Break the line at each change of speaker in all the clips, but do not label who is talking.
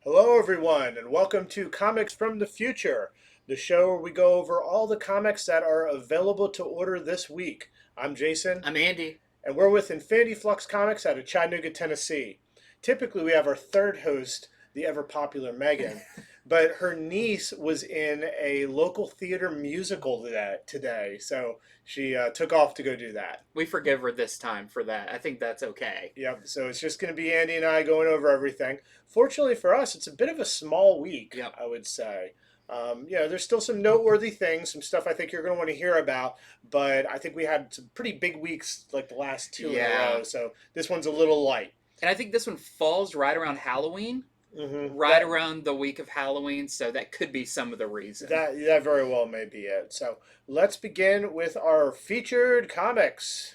Hello, everyone, and welcome to Comics from the Future, the show where we go over all the comics that are available to order this week. I'm Jason,
I'm Andy.
and we're with Infinity Flux Comics out of Chattanooga, Tennessee. Typically, we have our third host, the ever popular Megan, but her niece was in a local theater musical today, so she took off to go do that.
We forgive her this time for that. I think that's okay.
Yep, so it's just going to be Andy and I going over everything. Fortunately for us, it's a bit of a small week,
Yep.
I would say. There's still some noteworthy things, some stuff I think you're going to want to hear about, but I think we had some pretty big weeks like the last two in a
Yeah.
row, so this one's a little light.
And I think this one falls right around Halloween, right
That,
around the week of Halloween, so that could be some of the reason.
that very well may be it. So let's begin with our featured comics.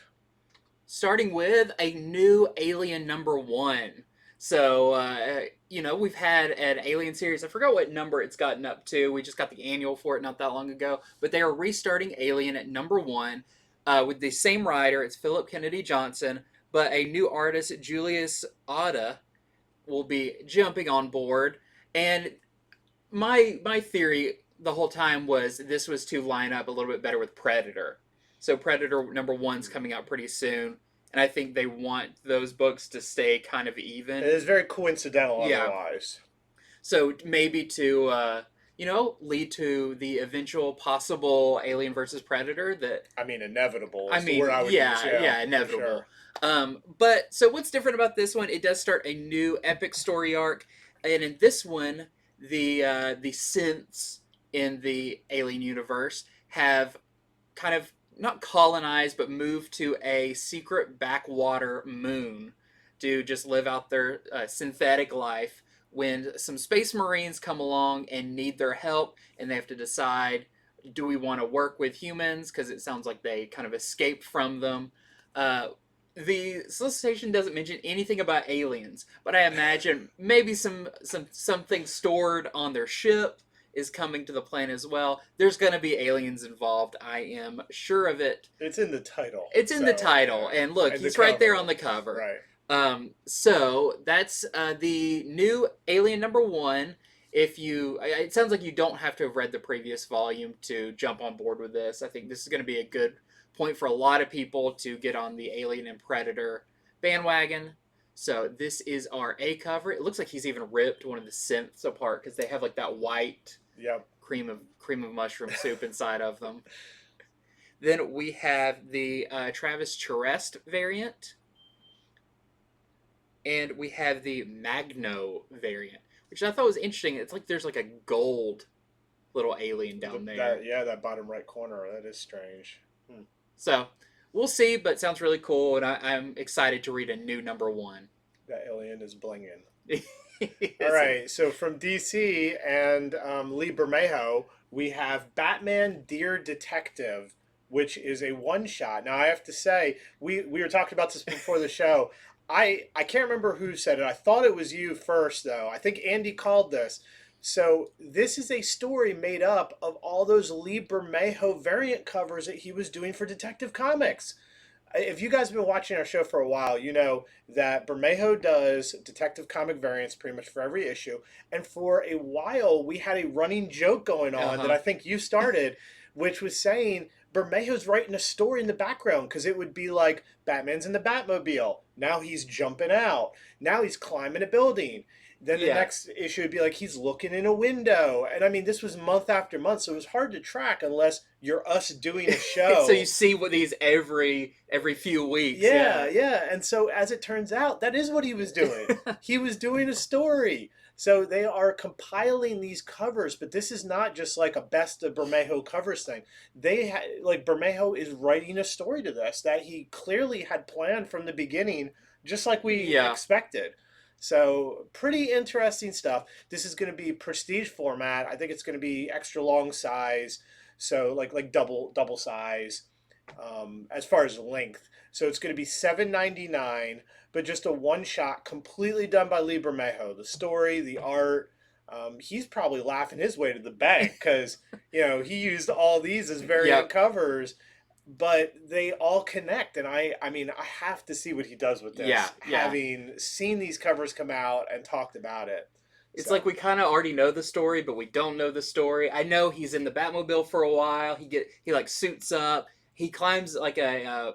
Starting with a new Alien #1. So, we've had an Alien series. I forgot what number it's gotten up to. We just got the annual for it not that long ago. But they are restarting Alien at #1 with the same writer. It's Philip Kennedy Johnson, but a new artist, Julius Oda, will be jumping on board. And my theory the whole time was this was to line up a little bit better with Predator. So Predator #1's coming out pretty soon, and I think they want those books to stay kind of
It
even.
is very coincidental
Yeah.
otherwise.
So maybe to lead to the eventual possible Alien versus Predator that
I mean, inevitable
I
is the
mean,
word I would use.
yeah,
For
inevitable.
sure.
But so what's different about this one? It does start a new epic story arc, and in this one, the synths in the Alien universe have kind of not colonized, but moved to a secret backwater moon to just live out their synthetic life. When some space marines come along and need their help, and they have to decide, do we want to work with humans because it sounds like they kind of escaped from them. Uh, the solicitation doesn't mention anything about aliens, but I imagine maybe something stored on their ship is coming to the planet as well. There's going to be aliens involved. I am sure of it.
It's in the title.
It's in the title,
Yeah.
and look,
And
he's
the
right there
cover.
on the cover.
Right.
So that's the new Alien #1. It sounds like you don't have to have read the previous volume to jump on board with this. I think this is going to be a good point for a lot of people to get on the Alien and Predator bandwagon. So this is our A cover. It looks like he's even ripped one of the synths apart because they have like that white
Yep.
cream of mushroom soup inside of them. Then we have the Travis CHAREST variant, and we have the MAGNO variant, which I thought was interesting. It's like there's like a gold little alien down there.
That bottom right corner. That is strange.
So we'll see, but sounds really cool, and I'm excited to read a new #1.
That alien is blinging. All right. So from DC and Lee Bermejo, we have Batman Dear Detective, which is a one shot. Now I have to say, we were talking about this before the show. I can't remember who said it. I thought it was you first, though. I think Andy called this. So this is a story made up of all those Lee Bermejo variant covers that he was doing for Detective Comics. If you guys have been watching our show for a while, you know that Bermejo does Detective Comic variants pretty much for every issue. And for a while, we had a running joke going on that
Uh-huh.
I think you started, which was saying Bermejo's writing a story in the background because it would be like Batman's in the Batmobile. Now he's jumping out. Now he's climbing a building. Then the
Yeah.
next issue would be like he's looking in a window. And I mean, this was month after month, so it was hard to track unless you're us doing a show.
So you see what these every few weeks.
Yeah. And so as it turns out, that is what he was doing. He was doing a story. So they are compiling these covers, but this is not just like a best of Bermejo covers thing. Like Bermejo is writing a story to this that he clearly had planned from the beginning, just like we
Yeah.
expected. So pretty interesting stuff. This is going to be prestige format. I think it's going to be extra long size, so like double size as far as length. So it's going to be $7.99, but just a one shot, completely done by Lee Bermejo. The story, the art. He's probably laughing his way to the bank because he used all these as variant
Yep.
covers, but they all connect. And I mean, I have to see what he does with this.
Yeah.
Having seen these covers come out and talked about it.
It's
So
like we kind of already know the story, but we don't know the story. I know he's in the Batmobile for a while. He like suits up. He climbs like a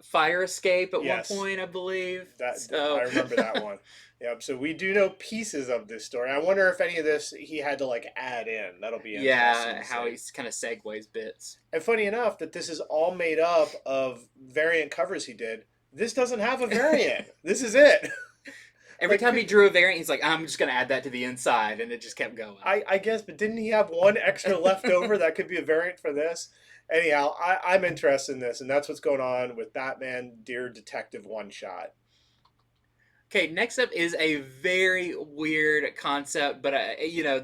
fire escape at one
yes,
point, I believe.
that I
So
remember that one. Yep. So we do know pieces of this story. I wonder if any of this he had to like add in. That'll be interesting
yeah,
to
how
see.
he kind of segues bits.
And funny enough, that this is all made up of variant covers he did. This doesn't have a variant. This is it.
Every
Like,
time he drew a variant, he's like, "I'm just gonna add that to the inside," and it just kept going.
I guess, but didn't he have one extra left over that could be a variant for this? Anyhow, I'm interested in this, and that's what's going on with Batman Dear Detective One Shot.
Okay, next up is a very weird concept, but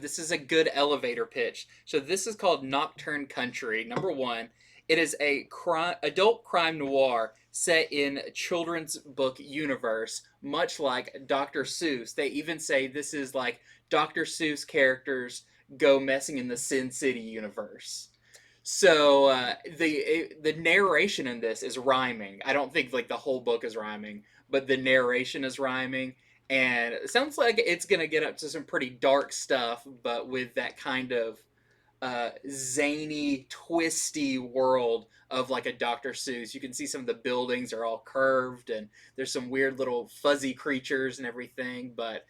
this is a good elevator pitch. So this is called Nocturne Country. Number one, it is a adult crime noir set in children's book universe, much like Dr. Seuss. They even say this is like Dr. Seuss characters go messing in the Sin City universe. So the narration in this is rhyming. I don't think like the whole book is rhyming, but the narration is rhyming, and it sounds like it's gonna get up to some pretty dark stuff, but with that kind of zany, twisty world of like a Dr. Seuss. You can see some of the buildings are all curved, and there's some weird little fuzzy creatures and everything. But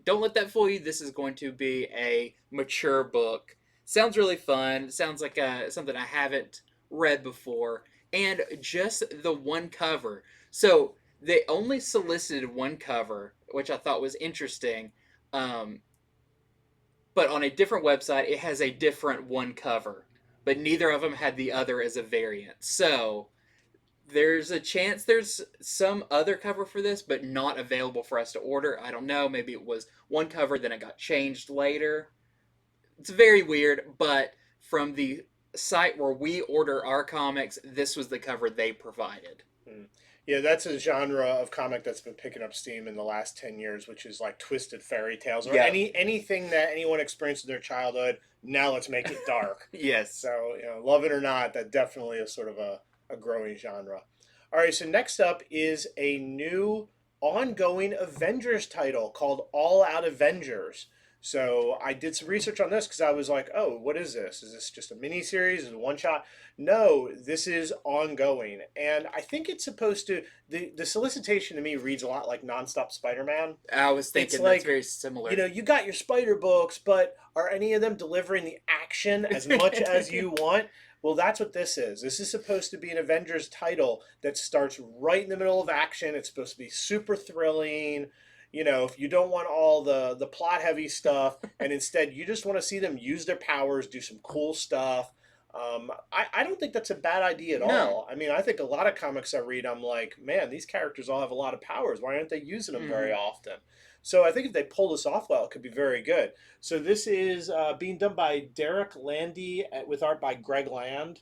don't let that fool you. This is going to be a mature book. Sounds really fun. Sounds like something I haven't read before, and just the one cover. So they only solicited one cover, which I thought was interesting. Um, but on a different website, it has a different one cover. But neither of them had the other as a variant. So there's a chance there's some other cover for this, but not available for us to order. I don't know. Maybe it was one cover, then it got changed later. It's very weird, but from the site where we order our comics, this was the cover they provided.
Hmm. Yeah, that's a genre of comic that's been picking up steam in the last 10 years, which is like twisted fairy tales or
Yeah.
anything that anyone experienced in their childhood. Now let's make it dark.
Yes.
So, love it or not, that definitely is sort of a growing genre. All right, so next up is a new ongoing Avengers title called All Out Avengers. So I did some research on this because I was like, oh, what is this? Is this just a mini series? Is it one shot? No, this is ongoing. And I think it's supposed to, the solicitation to me reads a lot like Nonstop Spider-Man.
I was thinking
It's
that's
like,
very similar.
you got your Spider books, but are any of them delivering the action as much as you want? Well, that's what this is. This is supposed to be an Avengers title that starts right in the middle of action. It's supposed to be super thrilling. If you don't want all the plot heavy stuff, and instead you just want to see them use their powers, do some cool stuff. I don't think that's a bad idea at
No.
all. I mean, I think a lot of comics I read, I'm like, man, these characters all have a lot of powers. Why aren't they using them very often? So I think if they pull this off well, it could be very good. So this is being done by Derek Landy with art by Greg Land.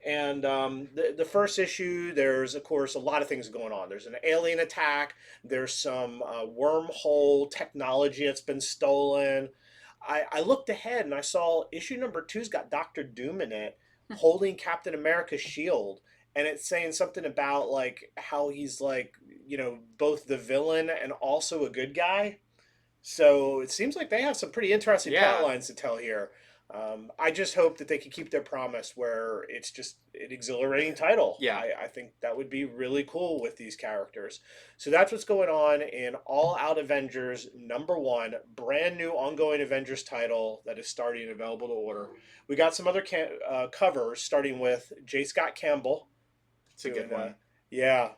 And the first issue, there's, of course, a lot of things going on. There's an alien attack. There's some wormhole technology that's been stolen. I looked ahead and I saw issue number two's got Doctor Doom in it, holding Captain America's shield. And it's saying something about, like, how he's, like, both the villain and also a good guy. So it seems like they have some pretty interesting plot lines to tell here. I just hope that they can keep their promise where it's just an exhilarating title.
Yeah.
I think that would be really cool with these characters. So that's what's going on in All Out Avengers #1, brand new ongoing Avengers title that is starting available to order. We got some other covers, starting with J. Scott Campbell.
It's a good one.
Yeah.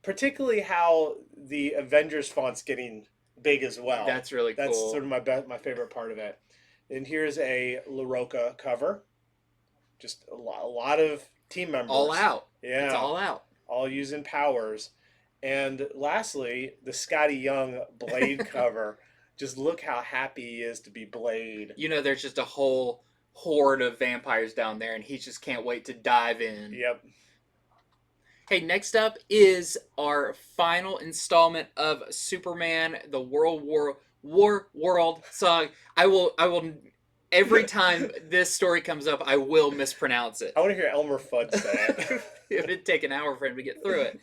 Particularly how the Avengers font's getting big as well.
That's really cool.
That's sort of my favorite part of it. And here's a LARROCA cover. Just a lot of team members.
All out.
Yeah.
It's all out.
All using powers. And lastly, the Scotty Young Blade cover. Just look how happy he is to be Blade.
There's just a whole horde of vampires down there, and he just can't wait to dive in.
Yep.
Hey, next up is our final installment of Superman, the WARWORLD song. I will every time this story comes up, I will mispronounce it.
I want to hear Elmer Fudd say it.
It'd take an hour for him to get through it.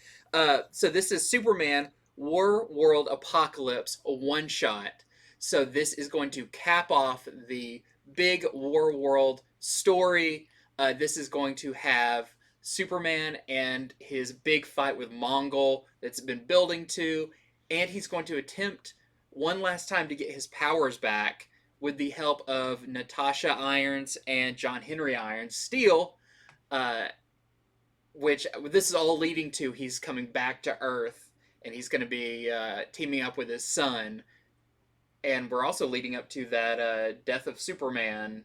So this is Superman WARWORLD Apocalypse, a one-shot. So this is going to cap off the big War World story. This is going to have Superman and his big fight with Mongol that's been building to, and he's going to attempt one last time to get his powers back with the help of Natasha Irons and John Henry Irons Steel, uh, which this is all leading to he's coming back to Earth, and he's going to be teaming up with his son, and we're also leading up to that Death of Superman.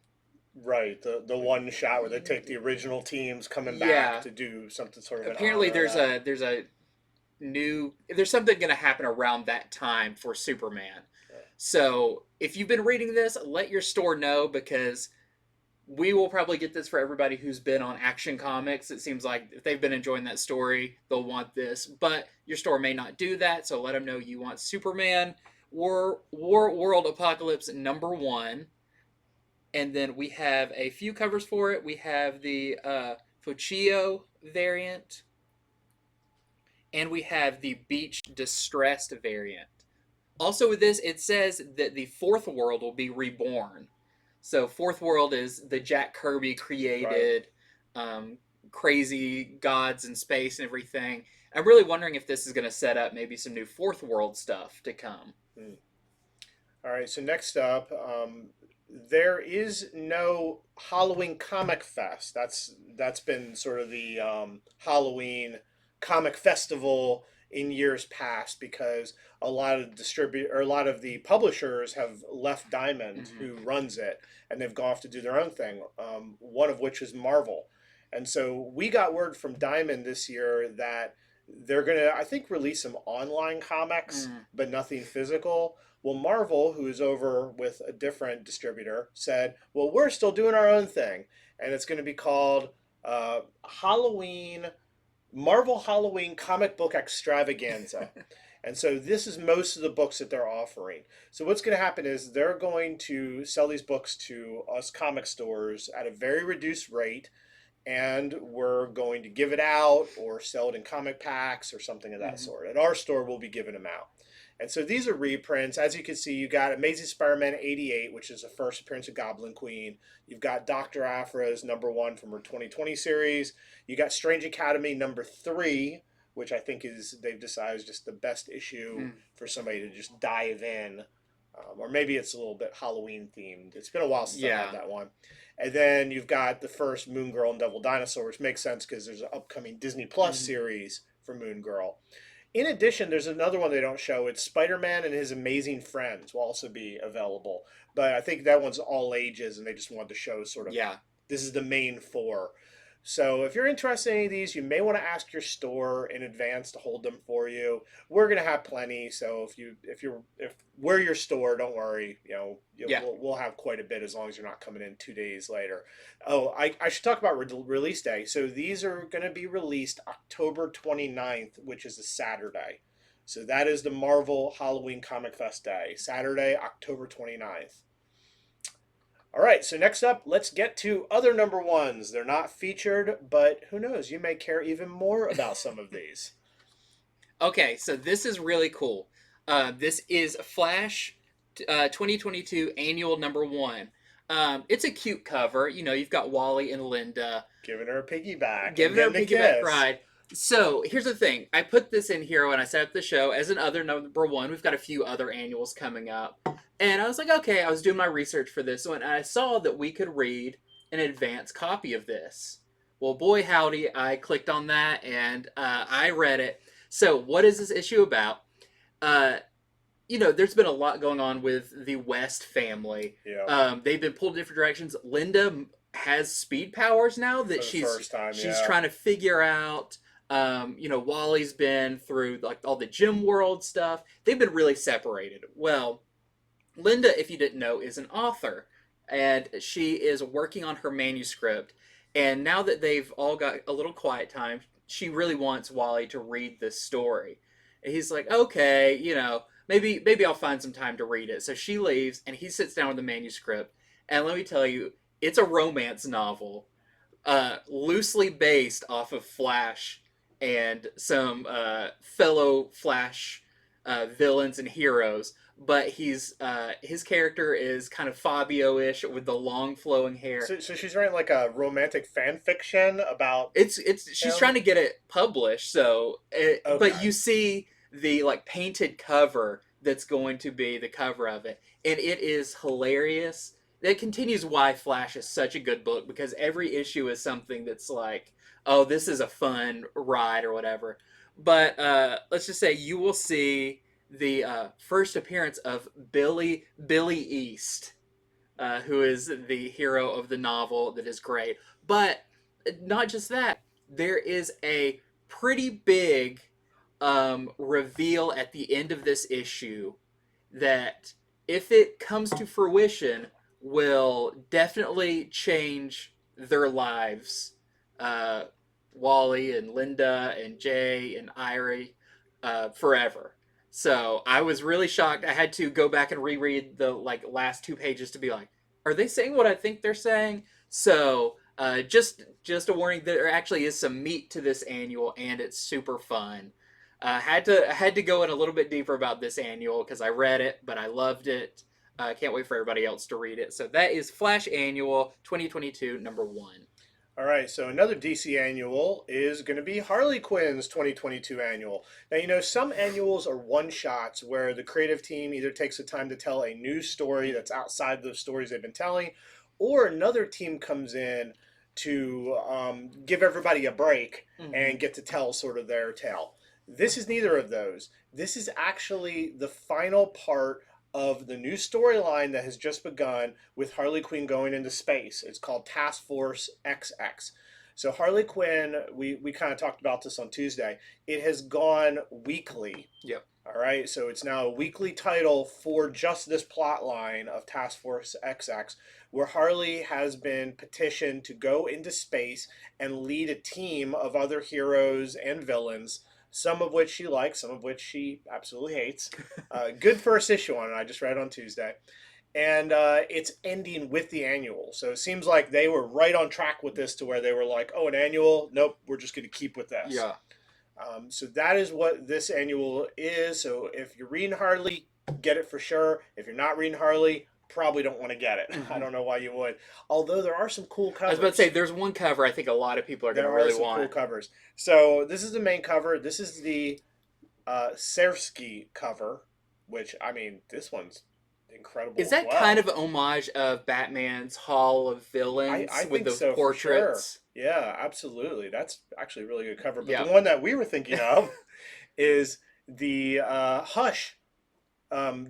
Right, the one shot where they take the original teams coming
Yeah.
back to do something sort of.
Apparently,
an honor of
there's something going to happen around that time for Superman.
Yeah.
So if you've been reading this, let your store know, because we will probably get this for everybody who's been on Action Comics. It seems like if they've been enjoying that story, they'll want this. But your store may not do that, so let them know you want Superman War World Apocalypse #1. And then we have a few covers for it. We have the FOCCILlo variant, and we have the Beach Distressed variant. Also with this, it says that the Fourth World will be reborn. So Fourth World is the Jack Kirby created crazy gods in space and everything. I'm really wondering if this is going to set up maybe some new Fourth World stuff to come.
All right, so next up, there is no Halloween Comic Fest. That's been sort of the Halloween comic festival in years past, because a lot of the publishers have left Diamond, who runs it, and they've gone off to do their own thing. One of which is Marvel, and so we got word from Diamond this year that they're gonna, I think, release some online comics, but nothing physical. Well, Marvel, who is over with a different distributor, said, well, we're still doing our own thing. And it's going to be called Marvel Halloween Comic Book Extravaganza. And so this is most of the books that they're offering. So what's going to happen is they're going to sell these books to us comic stores at a very reduced rate. And we're going to give it out or sell it in comic packs or something of that sort. At our store, we'll be giving them out. And so these are reprints. As you can see, you got Amazing Spider-Man 88, which is the first appearance of Goblin Queen. You've got Dr. Aphra's #1 from her 2020 series. You got Strange Academy #3, which I think they've decided is just the best issue for somebody to just dive in. Or maybe it's a little bit Halloween themed. It's been a while since I had that one. And then you've got the first Moon Girl and Devil Dinosaur, which makes sense because there's an upcoming Disney Plus series for Moon Girl. In addition, there's another one they don't show. It's Spider-Man and His Amazing Friends will also be available. But I think that one's all ages, and they just wanted to show sort of, this is the main 4. So if you're interested in any of these, you may want to ask your store in advance to hold them for you. We're going to have plenty, so if we're your store, don't worry. We'll have quite a bit as long as you're not coming in 2 days later. Oh, I should talk about release day. So these are going to be released October 29th, which is a Saturday. So that is the Marvel Halloween Comic Fest day, Saturday, October 29th. All right, so next up, let's get to other #1s. They're not featured, but who knows? You may care even more about some of these.
Okay, so this is really cool. This is Flash 2022 Annual #1. It's a cute cover. You've got Wally and Linda.
Giving her a piggyback.
Giving her a piggyback ride. So here's the thing. I put this in here when I set up the show as an other #1. We've got a few other annuals coming up. And I was like, okay, I was doing my research for this one, and I saw that we could read an advance copy of this. Well, boy, howdy, I clicked on that, and I read it. So what is this issue about? There's been a lot going on with the West family.
Yeah.
They've been pulled in different directions. Linda has speed powers now that she's trying to figure out. Wally's been through all the Gym World stuff. They've been really separated. Well, Linda, if you didn't know, is an author, and she is working on her manuscript. And now that they've all got a little quiet time, she really wants Wally to read this story. And he's like, okay, maybe I'll find some time to read it. So she leaves, and he sits down with the manuscript. And let me tell you, it's a romance novel, loosely based off of Flash and some fellow Flash villains and heroes. but his character is kind of Fabio-ish with the long flowing hair.
So she's writing like a romantic fan fiction about
It's she's
him?
trying to get it published, so but
Okay.
you see the like painted cover that's going to be the cover of it, and it is hilarious. It continues why Flash is such a good book, because every issue is something that's like, oh, this is a fun ride or whatever. But let's just say you will see the first appearance of Billy East, who is the hero of the novel that is great. But not just that, there is a pretty big reveal at the end of this issue that, if it comes to fruition, will definitely change their lives. Uh, Wally and Linda and Jay and Irie forever. So I was really shocked. I had to go back and reread the like last 2 pages to be like, are they saying what I think they're saying? So just a warning, there actually is some meat to this annual, and it's super fun. Had to go in a little bit deeper about this annual because I read it, but I loved it. Can't wait for everybody else to read it. So that is Flash Annual 2022 #1.
All right, so another DC annual is going to be Harley Quinn's 2022 annual. Now, you know, some annuals are one-shots where the creative team either takes the time to tell a new story that's outside the stories they've been telling, or another team comes in to give everybody a break and get to tell sort of their tale. This is neither of those. This is actually the final part of the new storyline that has just begun with Harley Quinn going into space. It's called Task Force XX. So Harley Quinn, we kind of talked about this on Tuesday. It has gone weekly.
Yep.
All right, so it's now a weekly title for just this plot line of Task Force XX, where Harley has been petitioned to go into space and lead a team of other heroes and villains, some of which she likes, some of which she absolutely hates. Good first issue on it. I just read it on Tuesday. And it's ending with the annual. So it seems like they were right on track with this, to where they were like, oh, an annual? Nope, we're just going to keep with this.
Yeah.
So that is what this annual is. So if you're reading Harley, get it for sure. If you're not reading Harley, probably don't want to get it. I don't know why you would. Although there are some cool covers.
I was about to say, there's one cover I think a lot of people are going to really want.
Cool covers. So this is the main cover. This is the SZERDY cover, which, I mean, this one's incredible.
Is that kind of an homage of Batman's Hall of Villains
I
with
think
those
so,
portraits?
For sure. Yeah, absolutely. That's actually a really good cover. But
Yeah.
the one that we were thinking of is the Hush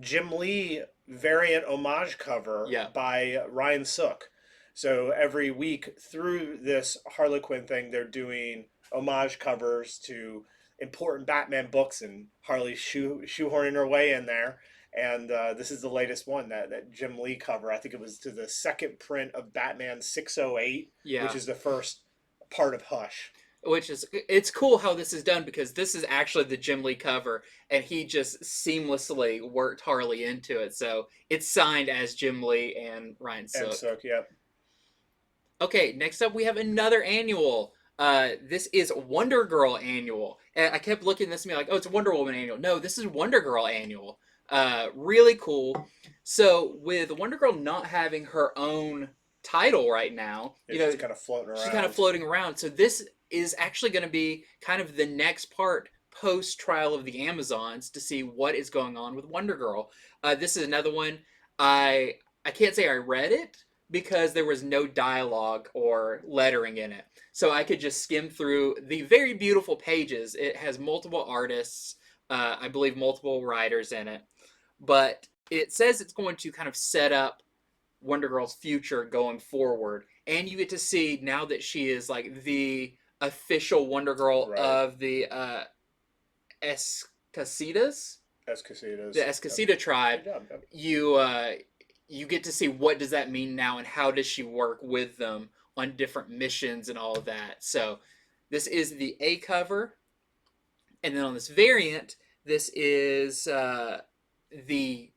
Jim Lee variant homage cover by Ryan Sook. So every week through this Harley Quinn thing, they're doing homage covers to important Batman books, and Harley shoehorning her way in there. And this is the latest one, that Jim Lee cover. I think it was to the second print of Batman 608, which is the first part of Hush.
Which is, it's cool how this is done, because this is actually the Jim Lee cover, and he just seamlessly worked Harley into it. So it's signed as Jim Lee and Ryan Sook.
And Sook, yep.
Okay, next up we have another annual. This is Wonder Girl annual. And I kept looking at this and being like, oh, it's a Wonder Woman annual. No, this is Wonder Girl annual. Really cool. So with Wonder Girl not having her own title right now,
she's kind of floating around.
She's kind of floating around. So this is actually going to be kind of the next part post Trial of the Amazons to see what is going on with Wonder Girl. This is another one. I can't say I read it because there was no dialogue or lettering in it. So I could just skim through the very beautiful pages. It has multiple artists, I believe multiple writers in it. But it says it's going to kind of set up Wonder Girl's future going forward. And you get to see, now that she is like the official Wonder Girl of the Escasitas?
Escasitas.
The Escasita tribe. You get to see what does that mean now, and how does she work with them on different missions and all of that. So this is the A cover. And then on this variant, this is the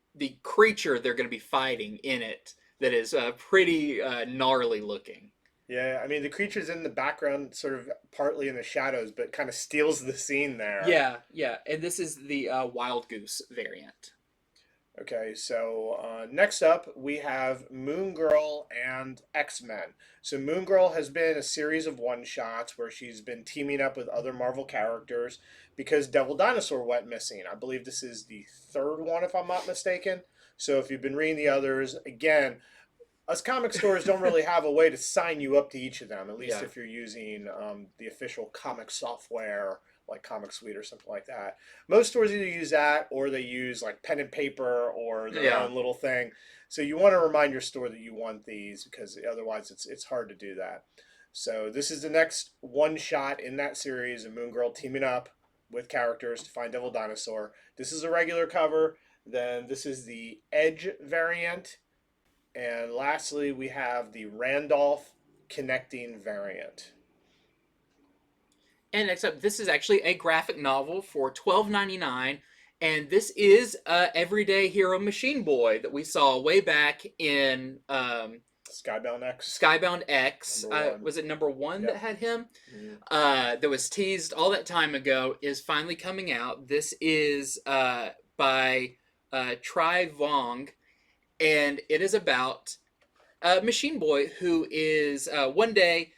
creature they're going to be fighting in it, that is pretty gnarly looking.
Yeah, I mean, the creature's in the background, sort of partly in the shadows, but kind of steals the scene there.
Yeah, yeah. And this is the Wild Goose variant.
Okay, so next up we have Moon Girl and X-Men. So Moon Girl has been a series of one-shots where she's been teaming up with other Marvel characters because Devil Dinosaur went missing. I believe this is the third one, if I'm not mistaken. So if you've been reading the others, again, us comic stores don't really have a way to sign you up to each of them, at least
Yeah.
if you're using the official comic software like Comic Suite or something like that. Most stores either use that or they use like pen and paper or their
Yeah.
own little thing. So you want to remind your store that you want these because otherwise it's hard to do that. So this is the next one shot in that series of Moon Girl teaming up with characters to find Devil Dinosaur. This is a regular cover. Then this is the Edge variant. And lastly, we have the Randolph connecting variant.
And next up, this is actually a graphic novel for $12.99, and this is Everyday Hero Machine Boy that we saw way back in
Skybound X.
Skybound X.
Number 1.
Was it number 1
Yep.
that had him?
Mm-hmm.
That was teased all that time ago, is finally coming out. This is by Tri Vong, and it is about Machine Boy, who is one day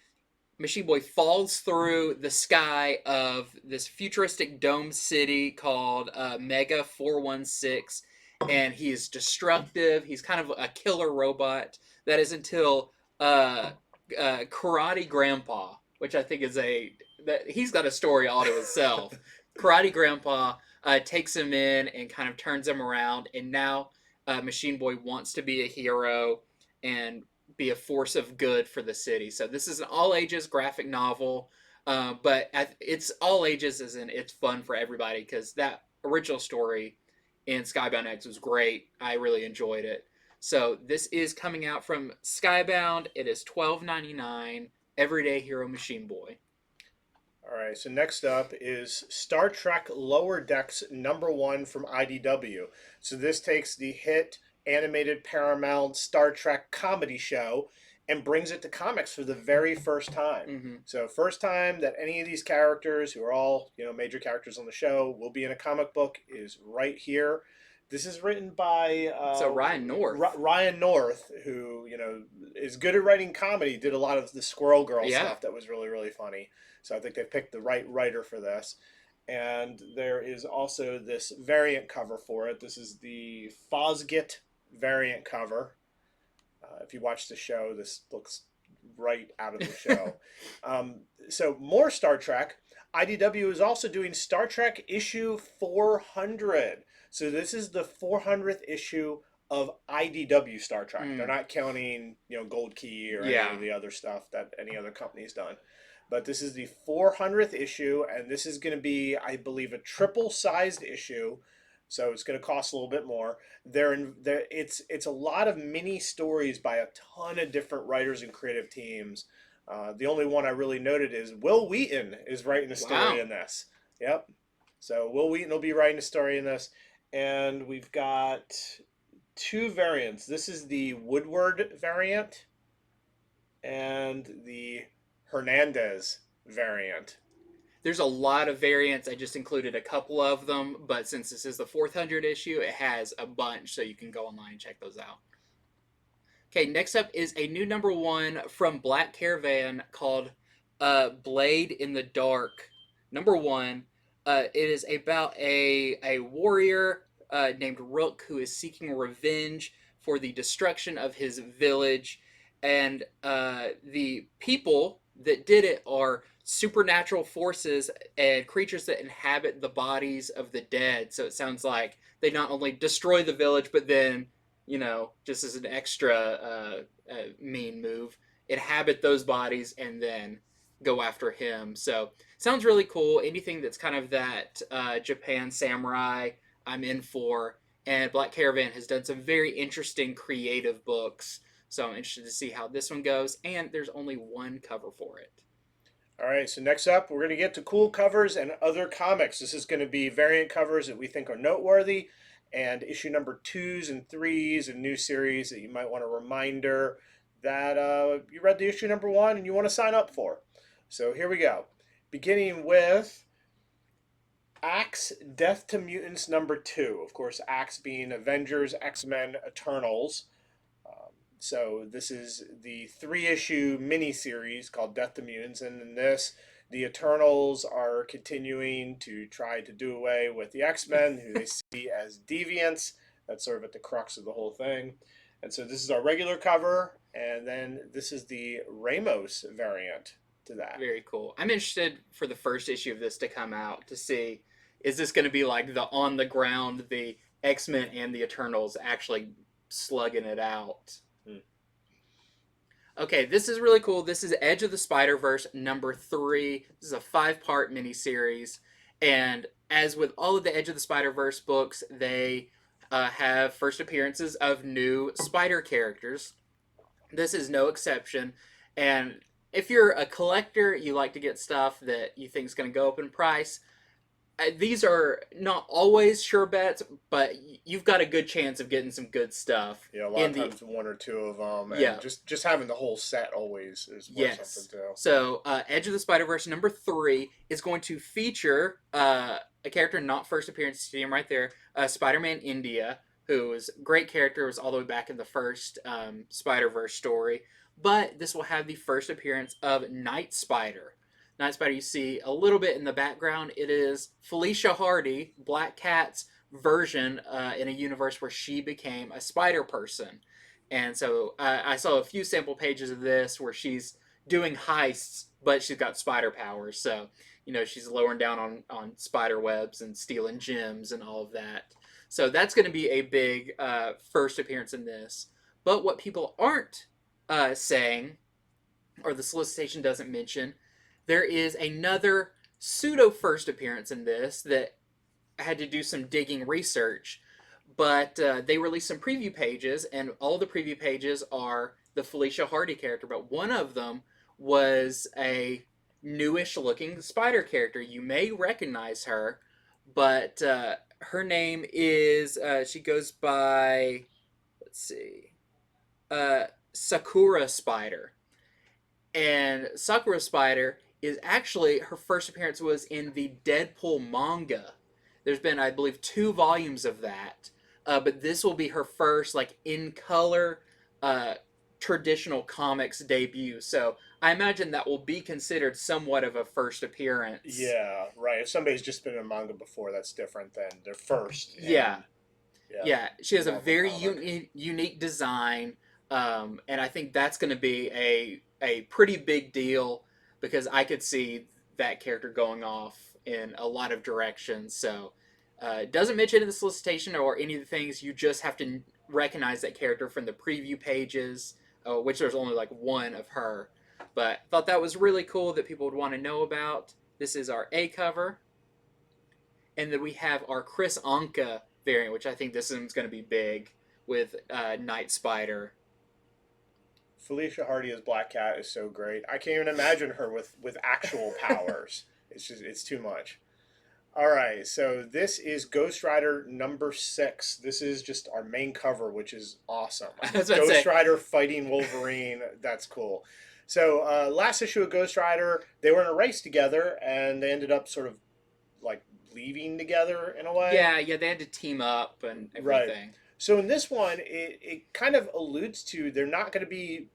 Machine Boy falls through the sky of this futuristic dome city called Mega 416, and he is destructive. He's kind of a killer robot. That is until Karate Grandpa, which I think is he's got a story all to himself. Karate Grandpa takes him in and kind of turns him around, and now Machine Boy wants to be a hero and be a force of good for the city. So this is an all ages graphic novel, but it's all ages as in it's fun for everybody because that original story in Skybound X was great. I really enjoyed it. So this is coming out from Skybound. It is $12.99. Everyday Hero Machine Boy.
All right, so next up is Star Trek Lower Decks #1 from IDW. So this takes the hit animated Paramount Star Trek comedy show and brings it to comics for the very first time.
Mm-hmm.
So first time that any of these characters, who are all major characters on the show, will be in a comic book is right here. This is written by
Ryan North.
Ryan North, who is good at writing comedy. Did a lot of the Squirrel Girl stuff that was really, really funny. So I think they picked the right writer for this. And there is also this variant cover for it. This is the Fosgit variant cover. If you watch the show, this looks right out of the show. So more Star Trek. IDW is also doing Star Trek issue 400. So this is the 400th issue of IDW Star Trek. They're not counting, Gold Key or any of the other stuff that any other company's done. But this is the 400th issue, and this is going to be, I believe, a triple-sized issue. So it's going to cost a little bit more. It's a lot of mini stories by a ton of different writers and creative teams. The only one I really noted is Will Wheaton is writing a story in this. Yep. So Will Wheaton will be writing a story in this. And we've got 2 variants. This is the Woodward variant and the Hernandez variant.
There's a lot of variants. I just included a couple of them, but since this is the 400 issue, it has a bunch, so you can go online and check those out. Okay, next up is a new #1 from Black Caravan called Blade in the Dark. #1. It is about a warrior named Rook who is seeking revenge for the destruction of his village, and the people that did it are supernatural forces and creatures that inhabit the bodies of the dead. So it sounds like they not only destroy the village, but then, just as an extra mean move, inhabit those bodies and then go after him. So sounds really cool. Anything that's kind of that Japan samurai, I'm in for. And Black Caravan has done some very interesting creative books. So I'm interested to see how this one goes. And there's only one cover for it.
All right, so next up, we're going to get to cool covers and other comics. This is going to be variant covers that we think are noteworthy, and issue #2s and 3s and new series that you might want a reminder that you read the issue #1 and you want to sign up for. So here we go. Beginning with Axe Death to Mutants #2. Of course, Axe being Avengers, X-Men, Eternals. So this is the 3-issue miniseries called Death to Mutants, and in this, the Eternals are continuing to try to do away with the X-Men, who they see as deviants. That's sort of at the crux of the whole thing. And so this is our regular cover, and then this is the Ramos variant to that.
Very cool. I'm interested for the first issue of this to come out to see, is this going to be like the on the ground, the X-Men and the Eternals actually slugging it out? Okay, this is really cool. This is Edge of the Spider-Verse #3. This is a 5-part miniseries. And as with all of the Edge of the Spider-Verse books, they have first appearances of new spider characters. This is no exception. And if you're a collector, you like to get stuff that you think is going to go up in price, these are not always sure bets, but you've got a good chance of getting some good stuff.
Yeah, a lot of times 1 or 2 of them. And
yeah.
Just having the whole set always is worth something too.
So, Edge of the Spider-Verse #3 is going to feature a character not first appearance, see him right there, Spider-Man India, who is a great character, was all the way back in the first Spider-Verse story. But this will have the first appearance of Night Spider. Night Spider you see a little bit in the background. It is Felicia Hardy, Black Cat's version in a universe where she became a spider person. And so I saw a few sample pages of this where she's doing heists, but she's got spider powers. So, you know, she's lowering down on spider webs and stealing gems and all of that. So that's going to be a big first appearance in this. But what people aren't saying, or the solicitation doesn't mention, there is another pseudo first appearance in this that I had to do some digging research, but they released some preview pages, and all the preview pages are the Felicia Hardy character, but one of them was a newish looking spider character. You may recognize her, but her name is, she goes by, let's see, Sakura-Spider. And Sakura-Spider is actually, her first appearance was in the Deadpool manga. There's been, I believe, 2 volumes of that. But this will be her first, like, in-color, traditional comics debut. So I imagine that will be considered somewhat of a first appearance.
Yeah, right. If somebody's just been in manga before, that's different than their first.
Yeah. She has a very unique design. And I think that's going to be a pretty big deal, because I could see that character going off in a lot of directions. So it doesn't mention in the solicitation or any of the things. You just have to recognize that character from the preview pages, which there's only like 1 of her. But I thought that was really cool that people would want to know about. This is our A cover. And then we have our Chris Anka variant, which I think this one's going to be big, with Night Spider.
Felicia Hardy as Black Cat is so great. I can't even imagine her with actual powers. It's too much. All right, so this is Ghost Rider #6. This is just our main cover, which is awesome. Ghost Rider fighting Wolverine. That's cool. So last issue of Ghost Rider, they were in a race together, and they ended up sort of like leaving together in a way.
Yeah, they had to team up and everything.
Right. So in this one, it kind of alludes to they're not going to be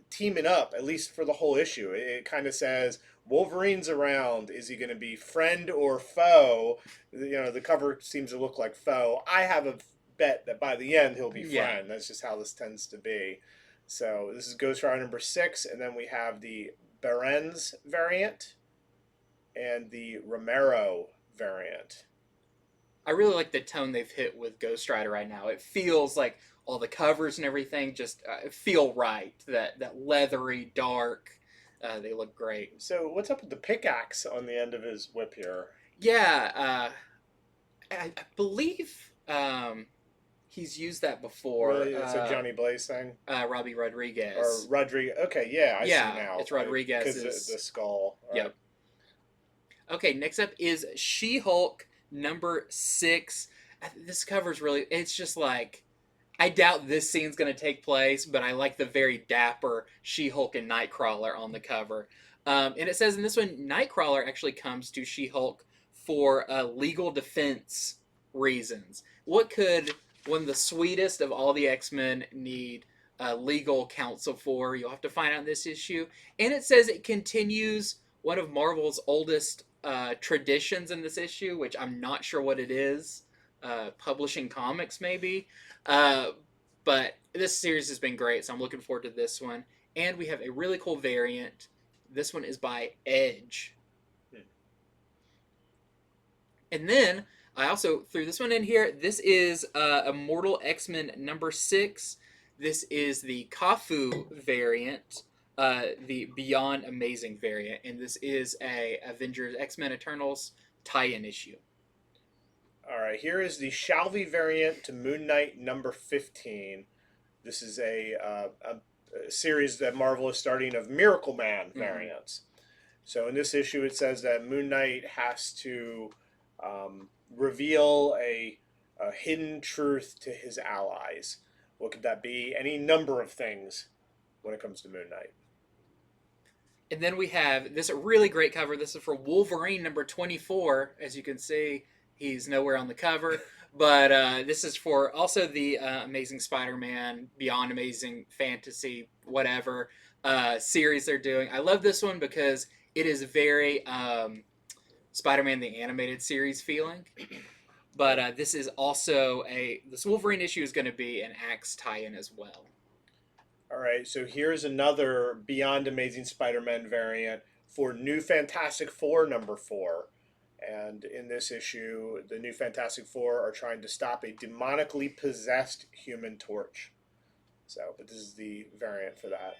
teaming up, at least for the whole issue. It kind of says Wolverine's around. Is he going to be friend or foe? You know, the cover seems to look like foe. I have a bet that by the end he'll be friend. Yeah. That's just how this tends to be. So this is Ghost Rider #6, and then we have the Behrens variant and the Romero variant.
I really like the tone they've hit with Ghost Rider right now. It feels like all the covers and everything just feel right. That leathery, dark, they look great.
So what's up with the pickaxe on the end of his whip here?
Yeah, I believe he's used that before.
Really? It's a Johnny Blaze thing?
Robbie Rodriguez.
Or Rodriguez. Okay, yeah, I see now.
It's Rodriguez.
Because the skull. Right.
Yep. Okay, next up is She-Hulk #6. This cover's really, it's just like, I doubt this scene's going to take place, but I like the very dapper She-Hulk and Nightcrawler on the cover. And it says in this one, Nightcrawler actually comes to She-Hulk for legal defense reasons. What could one of the sweetest of all the X-Men need legal counsel for? You'll have to find out in this issue. And it says it continues one of Marvel's oldest traditions in this issue, which I'm not sure what it is. Publishing comics, maybe. But this series has been great, so I'm looking forward to this one. And we have a really cool variant. This one is by Edge. And then I also threw this one in here. This is Immortal X-Men number 6. This is the Kafu variant, the Beyond Amazing variant, and this is a Avengers X-Men Eternals tie-in issue.
All right, here is the Shalvey variant to Moon Knight number 15. This is a series that Marvel is starting of Miracle Man variants. So in this issue, it says that Moon Knight has to reveal a hidden truth to his allies. What could that be? Any number of things when it comes to Moon Knight.
And then we have this really great cover. This is for Wolverine number 24. As you can see, he's nowhere on the cover. But this is for also the Amazing Spider-Man, Beyond Amazing Fantasy, whatever series they're doing. I love this one because it is very Spider-Man the Animated Series feeling. But this is also this Wolverine issue is going to be an Axe tie-in as well.
All right, so here's another Beyond Amazing Spider-Man variant for New Fantastic Four number 4. And in this issue, the New Fantastic Four are trying to stop a demonically possessed Human Torch. So, but this is the variant for that.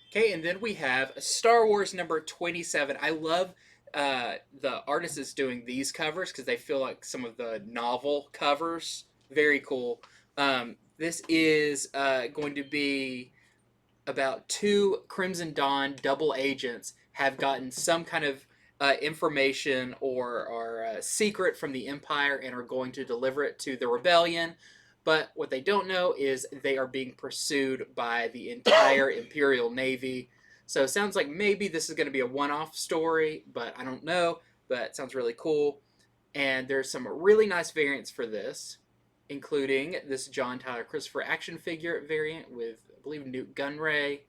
Okay, and then we have Star Wars number 27. I love the artist is doing these covers because they feel like some of the novel covers. Very cool. This is going to be about 2 Crimson Dawn double agents have gotten some kind of information or secret from the Empire and are going to deliver it to the Rebellion. But what they don't know is they are being pursued by the entire Imperial Navy. So it sounds like maybe this is going to be a one-off story, but I don't know. But it sounds really cool. And there's some really nice variants for this, including this John Tyler Christopher action figure variant with, I believe, Newt Gunray.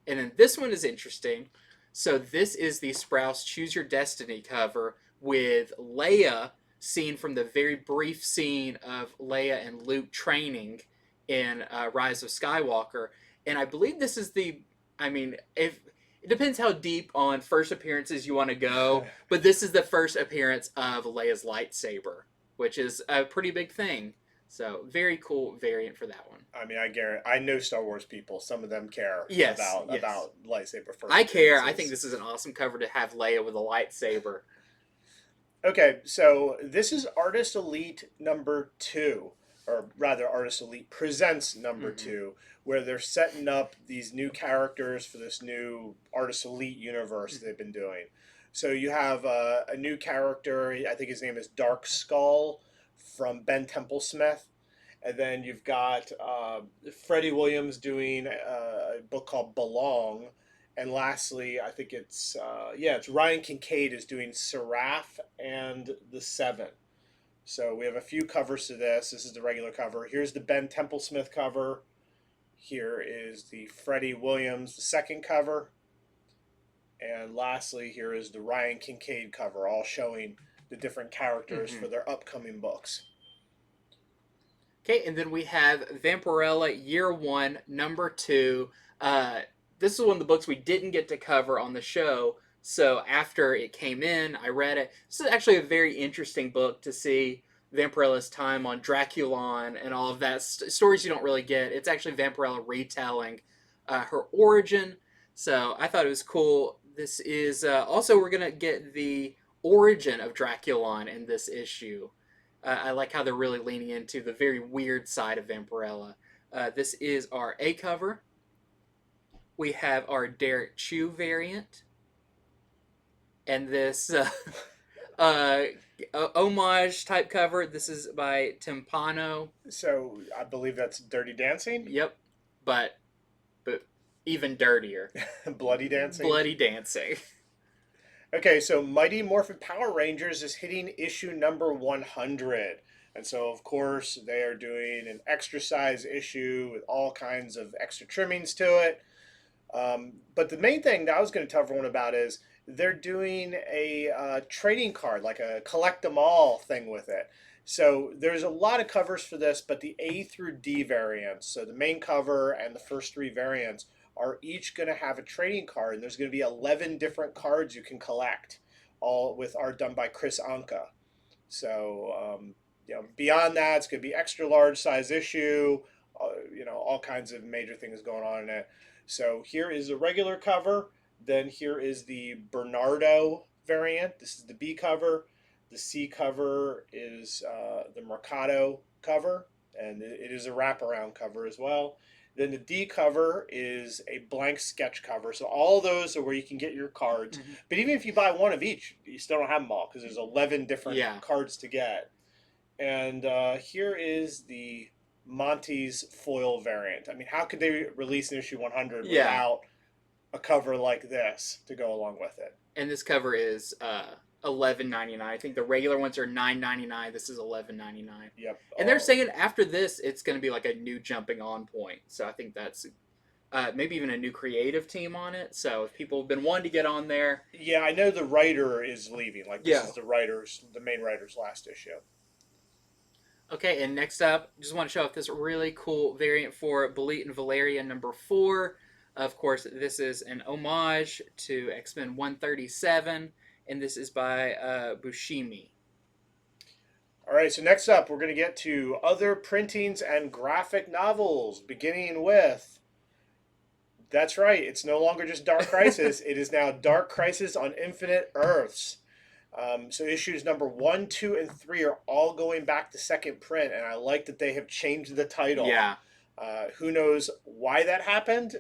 And then this one is interesting. So this is the Sprouse Choose Your Destiny cover with Leia seen from the very brief scene of Leia and Luke training in Rise of Skywalker. And I believe this is if it depends how deep on first appearances you want to go, but this is the first appearance of Leia's lightsaber, which is a pretty big thing. So very cool variant for that one.
I mean, I know Star Wars people. Some of them care about lightsaber first.
I care. I think this is an awesome cover to have Leia with a lightsaber.
Okay, so this is Artist Elite number 2, or rather Artist Elite Presents number 2, where they're setting up these new characters for this new Artist Elite universe they've been doing. So you have a new character, I think his name is Dark Skull, from Ben Templesmith. And then you've got Freddie Williams doing a book called Belong. And lastly, I think it's Ryan Kincaid is doing Seraph and the Seven. So we have a few covers to this. This is the regular cover. Here's the Ben Templesmith cover. Here is the Freddie Williams, the second cover. And lastly, here is the Ryan Kincaid cover, all showing the different characters for their upcoming books.
Okay, and then we have Vampirella Year 1, number 2. This is one of the books we didn't get to cover on the show, so after it came in, I read it. This is actually a very interesting book to see Vampirella's time on Draculon and all of that. Stories you don't really get. It's actually Vampirella retelling her origin, so I thought it was cool. This is also, we're going to get the origin of Draculon in this issue. I like how they're really leaning into the very weird side of Vampirella. This is our A cover. We have our Derek Chew variant. And this homage type cover. This is by Timpano.
So I believe that's Dirty Dancing?
Yep. But even dirtier.
Bloody Dancing?
Bloody Dancing.
Okay, so Mighty Morphin Power Rangers is hitting issue number 100. And so, of course, they are doing an extra size issue with all kinds of extra trimmings to it. But the main thing that I was going to tell everyone about is they're doing a trading card, like a collect them all thing with it. So there's a lot of covers for this, but the A through D variants, so the main cover and the first three variants, are each going to have a trading card, and there's going to be 11 different cards you can collect, all with art done by Chris Anka. So beyond that, it's going to be extra large size issue, all kinds of major things going on in it. So here is the regular cover. Then here is the Bernardo variant. This is the B cover. The C cover is the Mercado cover, and it is a wraparound cover as well. Then the D cover is a blank sketch cover. So all those are where you can get your cards. Mm-hmm. But even if you buy one of each, you still don't have them all because there's 11 different cards to get. And here is the Monty's foil variant. I mean, how could they release an issue 100 without a cover like this to go along with it?
And this cover is $11.99. I think the regular ones are $9.99. This is $11.99.
Yep.
And they're saying after this, it's going to be like a new jumping on point. So I think that's maybe even a new creative team on it. So if people have been wanting to get on there.
Yeah, I know the writer is leaving. Like this is the main writer's last issue.
Okay, and next up, just want to show off this really cool variant for Belit and Valeria number 4. Of course, this is an homage to X-Men 137, and this is by Buscemi.
All right, so next up, we're going to get to other printings and graphic novels, beginning with, that's right, it's no longer just Dark Crisis. It is now Dark Crisis on Infinite Earths. So issues number 1, 2, and 3 are all going back to second print, and I like that they have changed the title.
Yeah.
Who knows why that happened?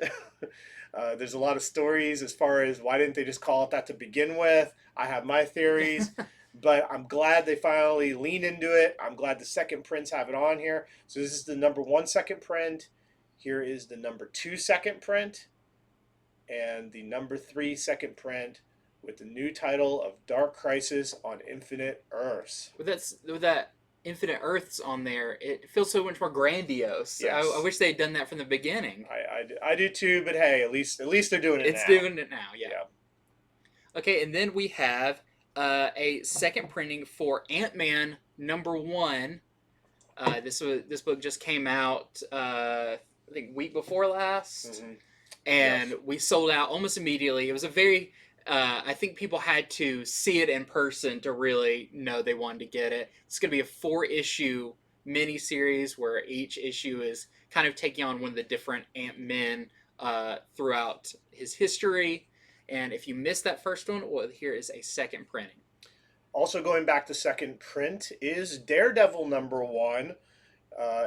There's a lot of stories as far as why didn't they just call it that to begin with. I have my theories, but I'm glad they finally leaned into it. I'm glad the second prints have it on here. So this is the number 1 second print. Here is the number 2 second print, and the number 3 second print, with the new title of Dark Crisis on Infinite Earths.
With that Infinite Earths on there, it feels so much more grandiose. Yes. I wish they had done that from the beginning.
I do too, but hey, at least they're doing it now.
It's doing it now, yeah. Okay, and then we have a second printing for Ant-Man number 1. This book just came out, I think, week before last. Mm-hmm. And we sold out almost immediately. It was a very... I think people had to see it in person to really know they wanted to get it. It's going to be a 4-issue miniseries where each issue is kind of taking on one of the different Ant-Men throughout his history. And if you missed that first one, well, here is a second printing.
Also going back to second print is Daredevil number 1.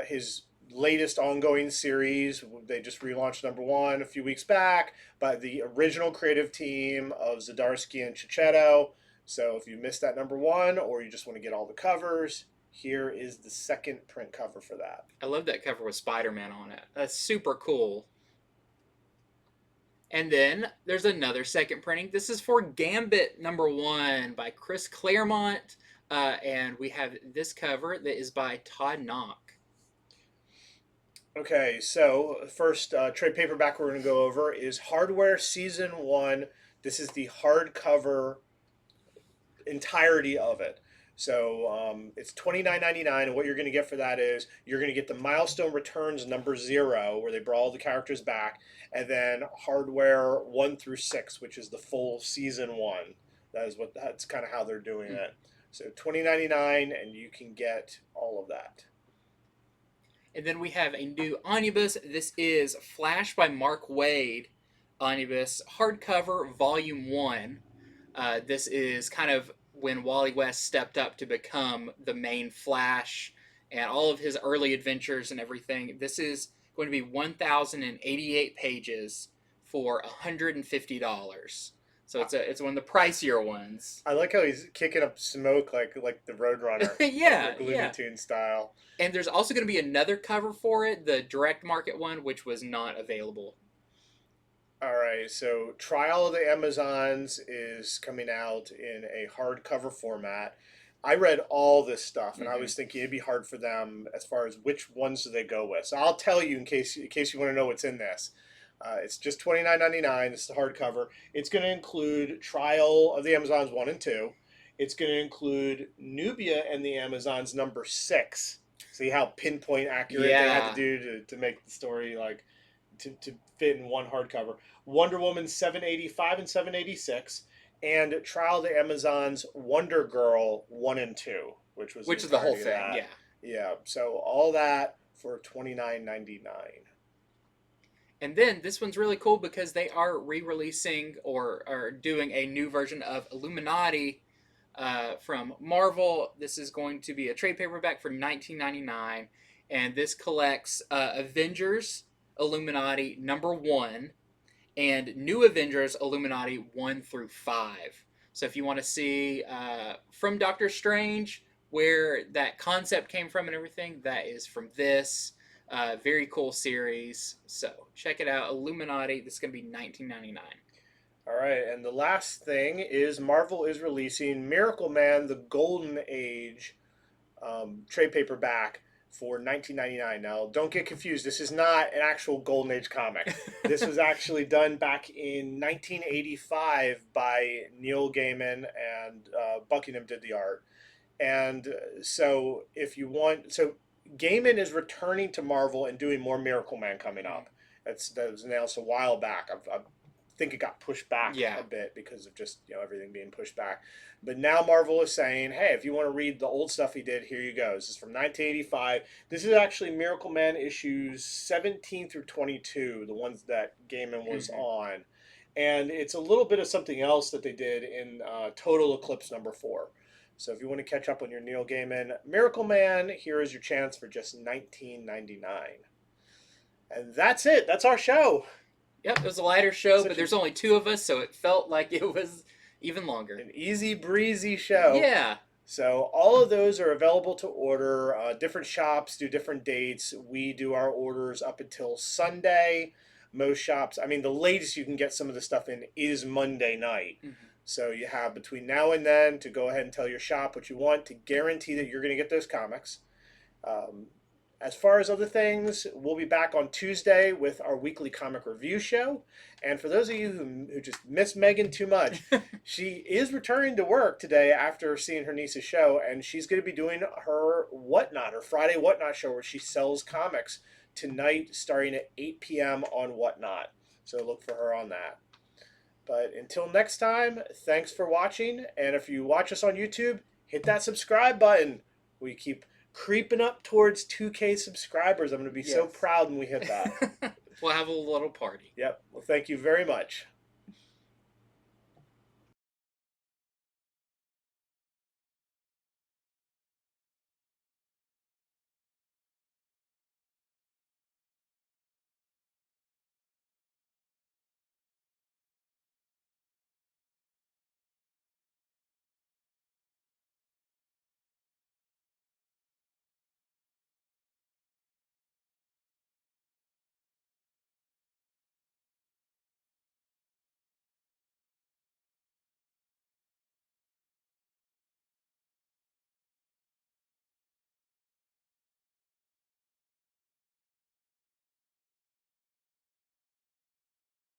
His latest ongoing series. They just relaunched number 1 a few weeks back by the original creative team of Zdarsky and Checchetto. So if you missed that number 1 or you just want to get all the covers, here is the second print cover for that.
I love that cover with Spider-Man on it. That's super cool. And then there's another second printing. This is for Gambit number 1 by Chris Claremont. And we have this cover that is by Todd Knock.
Okay, so first trade paperback we're going to go over is Hardware Season 1. This is the hardcover entirety of it. So it's $29.99, and what you're going to get for that is you're going to get the Milestone Returns number 0, where they brought all the characters back, and then Hardware 1 through 6, which is the full Season 1. That's kind of how they're doing it. So $20.99, and you can get all of that.
And then we have a new omnibus. This is Flash by Mark Waid omnibus, hardcover, volume 1. This is kind of when Wally West stepped up to become the main Flash and all of his early adventures and everything. This is going to be 1,088 pages for $150. So it's one of the pricier ones.
I like how he's kicking up smoke like the Roadrunner.
Yeah,
like Looney Tunes style.
And there's also going to be another cover for it, the direct market one, which was not available.
All right, so Trial of the Amazons is coming out in a hardcover format. I read all this stuff, and I was thinking it'd be hard for them as far as which ones do they go with. So I'll tell you in case you want to know what's in this. It's just $29.99. It's the hardcover. It's going to include Trial of the Amazons 1 and 2. It's going to include Nubia and the Amazons #6. See how pinpoint accurate they had to do to make the story like to fit in one hardcover. Wonder Woman 785 and 786, and Trial of the Amazons Wonder Girl 1 and 2, which is
the whole thing.
Yeah. So all that for $29.99.
And then this one's really cool because they are re-releasing or doing a new version of Illuminati from Marvel. This is going to be a trade paperback for $19.99, and this collects Avengers Illuminati #1 and New Avengers Illuminati 1 through 5. So if you want to see from Doctor Strange where that concept came from and everything, that is from this. Very cool series. So check it out. Illuminati. This is going to be $19.99.
All right, and the last thing is Marvel is releasing Miracle Man: The Golden Age trade paperback for $19.99. Now, don't get confused. This is not an actual Golden Age comic. This was actually done back in 1985 by Neil Gaiman, and Buckingham did the art. And so if you want... So Gaiman is returning to Marvel and doing more Miracle Man coming up. That was announced a while back. I think it got pushed back a bit because of just everything being pushed back. But now Marvel is saying, hey, if you want to read the old stuff he did, here you go. This is from 1985. This is actually Miracle Man issues 17 through 22, the ones that Gaiman was on. And it's a little bit of something else that they did in Total Eclipse #4. So if you want to catch up on your Neil Gaiman Miracle Man, here is your chance for just $19.99. And that's it. That's our show.
Yep, it was a lighter show, but there's only 2 of us, so it felt like it was even longer.
An easy breezy show.
Yeah.
So all of those are available to order. Different shops do different dates. We do our orders up until Sunday. Most shops, I mean, the latest you can get some of the stuff in is Monday night. So you have between now and then to go ahead and tell your shop what you want to guarantee that you're going to get those comics. As far as other things, we'll be back on Tuesday with our weekly comic review show. And for those of you who just miss Megan too much, she is returning to work today after seeing her niece's show, and she's going to be doing her Whatnot, her Friday Whatnot show, where she sells comics tonight starting at 8 p.m. on Whatnot. So look for her on that. But until next time, thanks for watching. And if you watch us on YouTube, hit that subscribe button. We keep creeping up towards 2K subscribers. I'm going to be so proud when we hit that.
We'll have a little party.
Yep. Well, thank you very much.